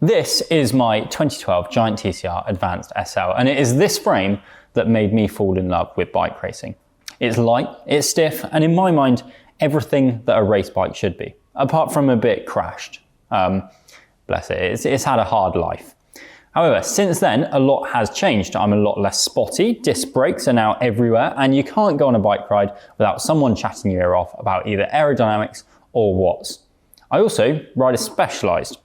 This is my 2012 Giant TCR Advanced SL, and it is this frame that made me fall in love with bike racing. It's light, it's stiff, and in my mind, everything that a race bike should be, apart from a bit crashed. Bless it, it's had a hard life. However, since then, a lot has changed. I'm a lot less spotty, disc brakes are now everywhere, and you can't go on a bike ride without someone chatting your ear off about either aerodynamics or watts. I also ride a Specialized.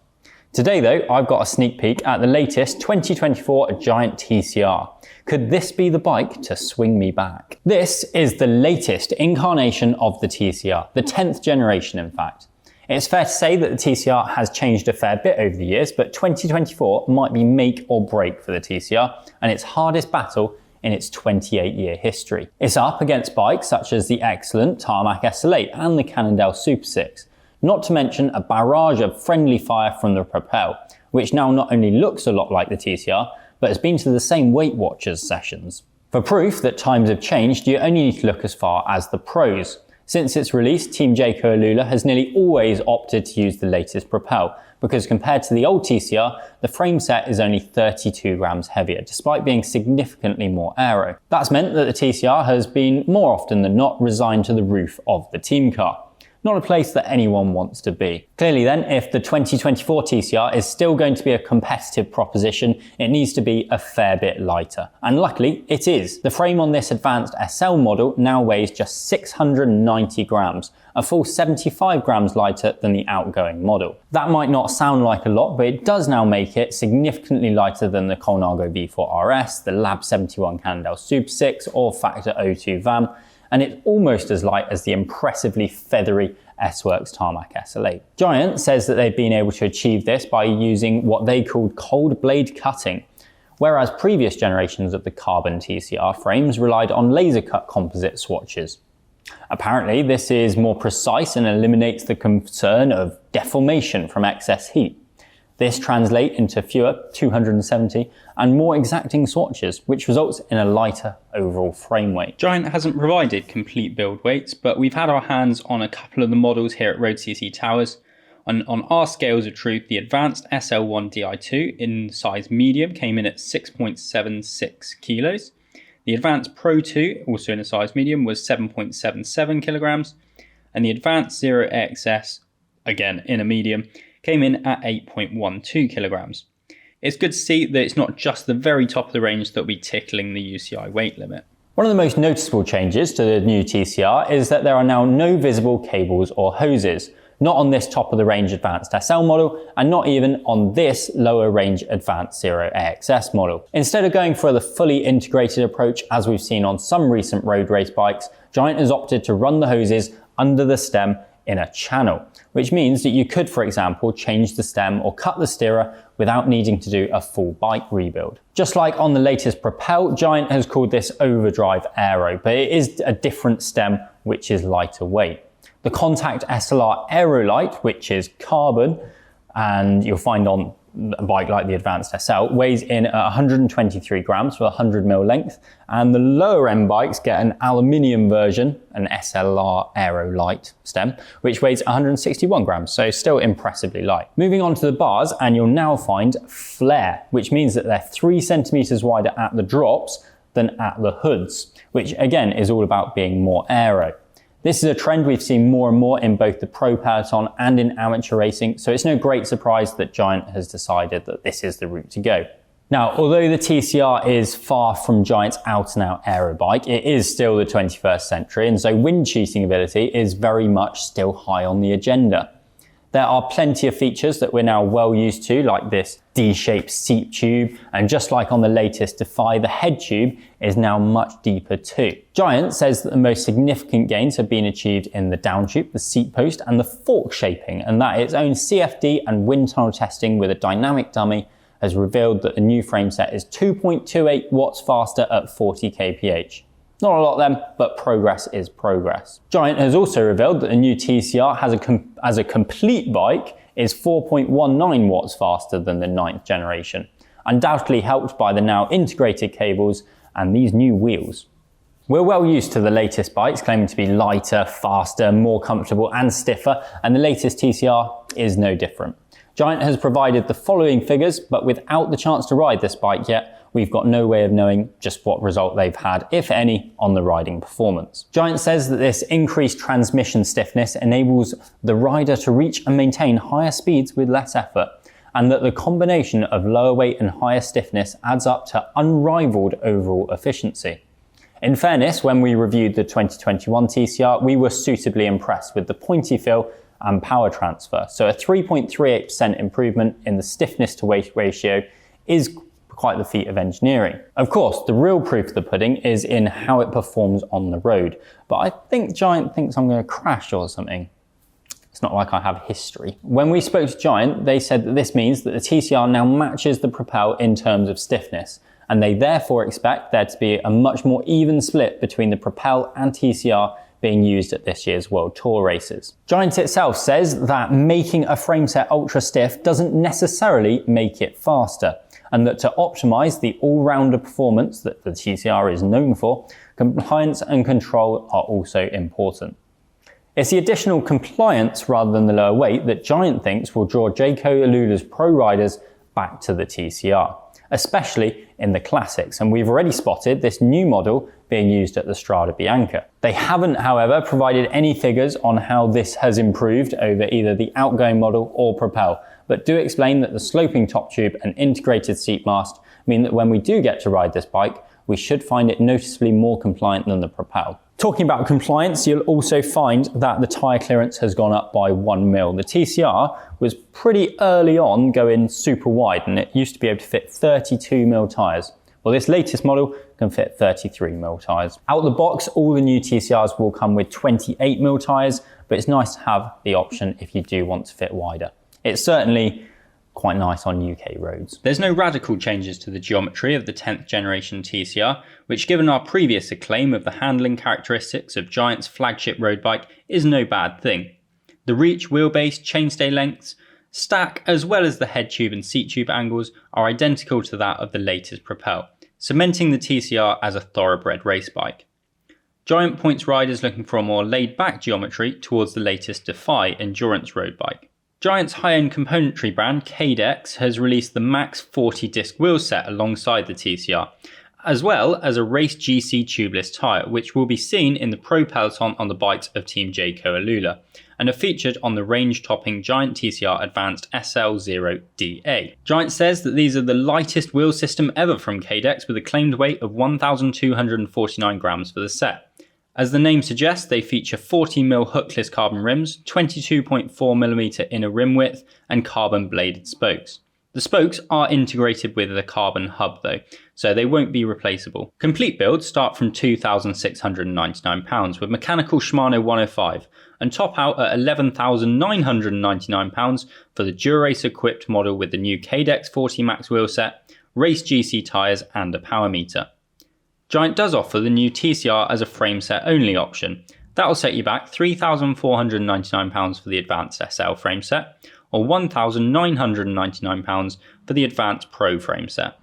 Today though, I've got a sneak peek at the latest 2024 Giant TCR. Could this be the bike to swing me back? This is the latest incarnation of the TCR, the 10th generation in fact. It's fair to say that the TCR has changed a fair bit over the years, but 2024 might be make or break for the TCR and its hardest battle in its 28-year history. It's up against bikes such as the excellent Tarmac SL8 and the Cannondale Super 6, not to mention a barrage of friendly fire from the Propel, which now not only looks a lot like the TCR, but has been to the same Weight Watchers sessions. For proof that times have changed, you only need to look as far as the pros. Since its release, Team Jayco Alula has nearly always opted to use the latest Propel, because compared to the old TCR, the frame set is only 32 grams heavier, despite being significantly more aero. That's meant that the TCR has been more often than not resigned to the roof of the team car. Not a place that anyone wants to be. Clearly then, if the 2024 TCR is still going to be a competitive proposition, it needs to be a fair bit lighter. And luckily, it is. The frame on this Advanced SL model now weighs just 690 grams, a full 75 grams lighter than the outgoing model. That might not sound like a lot, but it does now make it significantly lighter than the Colnago V4 RS, the Lab 71 Cannondale Super 6, or Factor 02 VAM, and it's almost as light as the impressively feathery S-Works Tarmac SL8. Giant says that they've been able to achieve this by using what they called cold blade cutting, whereas previous generations of the carbon TCR frames relied on laser cut composite swatches. Apparently, this is more precise and eliminates the concern of deformation from excess heat. This translates into fewer 270 and more exacting swatches, which results in a lighter overall frame weight. Giant hasn't provided complete build weights, but we've had our hands on a couple of the models here at road.cc Towers. On our scales of truth, the Advanced SL1 Di2 in size medium came in at 6.76 kilos. The Advanced Pro 2, also in a size medium, was 7.77 kilograms. And the Advanced Zero XS, again in a medium, came in at 8.12 kilograms. It's good to see that it's not just the very top of the range that will be tickling the UCI weight limit. One of the most noticeable changes to the new TCR is that there are now no visible cables or hoses, not on this top of the range Advanced SL model, and not even on this lower range Advanced Zero AXS model. Instead of going for the fully integrated approach as we've seen on some recent road race bikes, Giant has opted to run the hoses under the stem in a channel, which means that you could, for example, change the stem or cut the steerer without needing to do a full bike rebuild. Just like on the latest Propel, Giant has called this Overdrive Aero, but it is a different stem which is lighter weight. The Contact SLR Aero Light, which is carbon, and you'll find on a bike like the Advanced SL, weighs in at 123 grams for 100 mil length, and the lower end bikes get an aluminium version, an SLR Aero Light stem, which weighs 161 grams, so still impressively light. Moving on to the bars, and you'll now find flare, which means that they're 3 centimeters wider at the drops than at the hoods, which again is all about being more aero. This is a trend we've seen more and more in both the pro peloton and in amateur racing, so it's no great surprise that Giant has decided that this is the route to go. Now, although the TCR is far from Giant's out-and-out aero bike, it is still the 21st century, and so wind cheating ability is very much still high on the agenda. There are plenty of features that we're now well used to, like this D-shaped seat tube, and just like on the latest Defy, the head tube is now much deeper too. Giant says that the most significant gains have been achieved in the down tube, the seat post, and the fork shaping, and that its own CFD and wind tunnel testing with a dynamic dummy has revealed that the new frame set is 2.28 watts faster at 40 kph. Not a lot then, but progress is progress. Giant has also revealed that the new TCR as a complete bike is 4.19 watts faster than the 9th generation, undoubtedly helped by the now integrated cables and these new wheels. We're well used to the latest bikes claiming to be lighter, faster, more comfortable and stiffer, and the latest TCR is no different. Giant has provided the following figures, but without the chance to ride this bike yet, we've got no way of knowing just what result they've had, if any, on the riding performance. Giant says that this increased transmission stiffness enables the rider to reach and maintain higher speeds with less effort, and that the combination of lower weight and higher stiffness adds up to unrivaled overall efficiency. In fairness, when we reviewed the 2021 TCR, we were suitably impressed with the pointy feel and power transfer. So a 3.38% improvement in the stiffness to weight ratio is quite the feat of engineering. Of course, the real proof of the pudding is in how it performs on the road, but I think Giant thinks I'm going to crash or something. It's not like I have history. When we spoke to Giant, they said that this means that the TCR now matches the Propel in terms of stiffness, and they therefore expect there to be a much more even split between the Propel and TCR being used at this year's World Tour races. Giant itself says that making a frameset ultra stiff doesn't necessarily make it faster, and that to optimize the all-rounder performance that the TCR is known for, compliance and control are also important. It's the additional compliance rather than the lower weight that Giant thinks will draw Jayco Alula's pro riders back to the TCR, especially in the classics, and we've already spotted this new model being used at the Strada Bianca. They haven't, however, provided any figures on how this has improved over either the outgoing model or Propel, but do explain that the sloping top tube and integrated seat mast mean that when we do get to ride this bike, we should find it noticeably more compliant than the Propel. Talking about compliance, you'll also find that the tyre clearance has gone up by 1 mil. The TCR was pretty early on going super wide, and it used to be able to fit 32 mil tyres. Well, this latest model can fit 33 mil tyres. Out the box, all the new TCRs will come with 28 mil tyres, but it's nice to have the option if you do want to fit wider. It's certainly quite nice on UK roads. There's no radical changes to the geometry of the 10th generation TCR, which, given our previous acclaim of the handling characteristics of Giant's flagship road bike, is no bad thing. The reach, wheelbase, chainstay lengths, stack, as well as the head tube and seat tube angles are identical to that of the latest Propel, cementing the TCR as a thoroughbred race bike. Giant points riders looking for a more laid-back geometry towards the latest Defy endurance road bike. Giant's high-end componentry brand Cadex has released the Max 40 disc wheel set alongside the TCR, as well as a Race GC tubeless tyre, which will be seen in the Pro peloton on the bikes of Team Jayco Alula, and are featured on the range-topping Giant TCR Advanced SL 0DA. Giant says that these are the lightest wheel system ever from Cadex, with a claimed weight of 1,249 grams for the set. As the name suggests, they feature 40mm hookless carbon rims, 22.4mm inner rim width, and carbon bladed spokes. The spokes are integrated with a carbon hub though, so they won't be replaceable. Complete builds start from £2,699 with mechanical Shimano 105 and top out at £11,999 for the Durace equipped model with the new Cadex 40 Max wheelset, Race GC tyres and a power meter. Giant does offer the new TCR as a frameset only option. That will set you back £3,499 for the Advanced SL frameset, or £1,999 for the Advanced Pro frameset.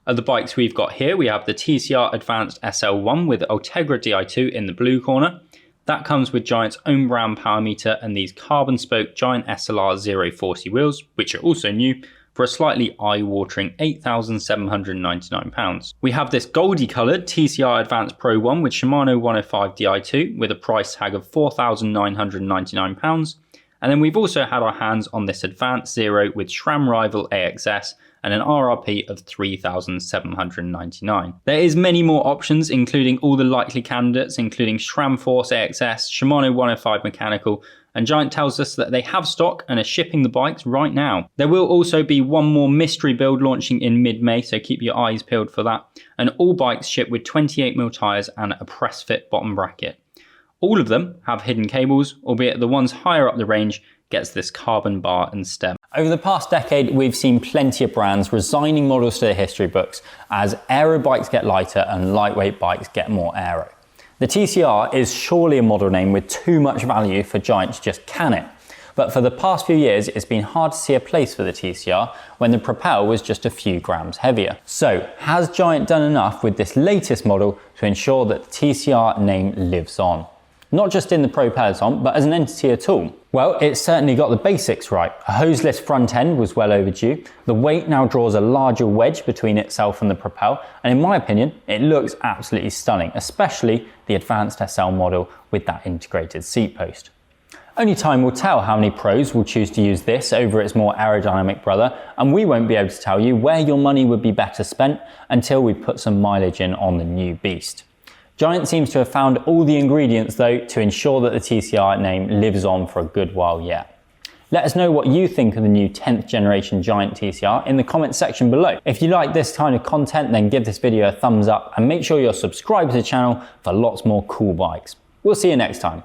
Of the bikes we've got here, we have the TCR Advanced SL1 with Ultegra Di2 in the blue corner. That comes with Giant's own brand power meter and these carbon spoke Giant SLR 040 wheels, which are also new, for a slightly eye-watering £8,799. We have this goldy coloured TCR Advanced Pro 1 with Shimano 105 Di2 with a price tag of £4,999, and then we've also had our hands on this Advanced Zero with SRAM Rival AXS and an RRP of £3,799. There is many more options, including all the likely candidates, including SRAM Force AXS, Shimano 105 Mechanical, and Giant tells us that they have stock and are shipping the bikes right now. There will also be one more mystery build launching in mid-May, so keep your eyes peeled for that, and all bikes ship with 28mm tyres and a press fit bottom bracket. All of them have hidden cables, albeit the ones higher up the range gets this carbon bar and stem. Over the past decade, we've seen plenty of brands resigning models to their history books as aero bikes get lighter and lightweight bikes get more aero. The TCR is surely a model name with too much value for Giant to just can it. But for the past few years, it's been hard to see a place for the TCR when the Propel was just a few grams heavier. So, has Giant done enough with this latest model to ensure that the TCR name lives on? Not just in the Pro peloton, but as an entity at all. Well, it's certainly got the basics right. A hoseless front end was well overdue. The weight now draws a larger wedge between itself and the Propel, and in my opinion, it looks absolutely stunning, especially the Advanced SL model with that integrated seat post. Only time will tell how many pros will choose to use this over its more aerodynamic brother, and we won't be able to tell you where your money would be better spent until we put some mileage in on the new beast. Giant seems to have found all the ingredients though to ensure that the TCR name lives on for a good while yet. Let us know what you think of the new 10th generation Giant TCR in the comments section below. If you like this kind of content, then give this video a thumbs up and make sure you're subscribed to the channel for lots more cool bikes. We'll see you next time.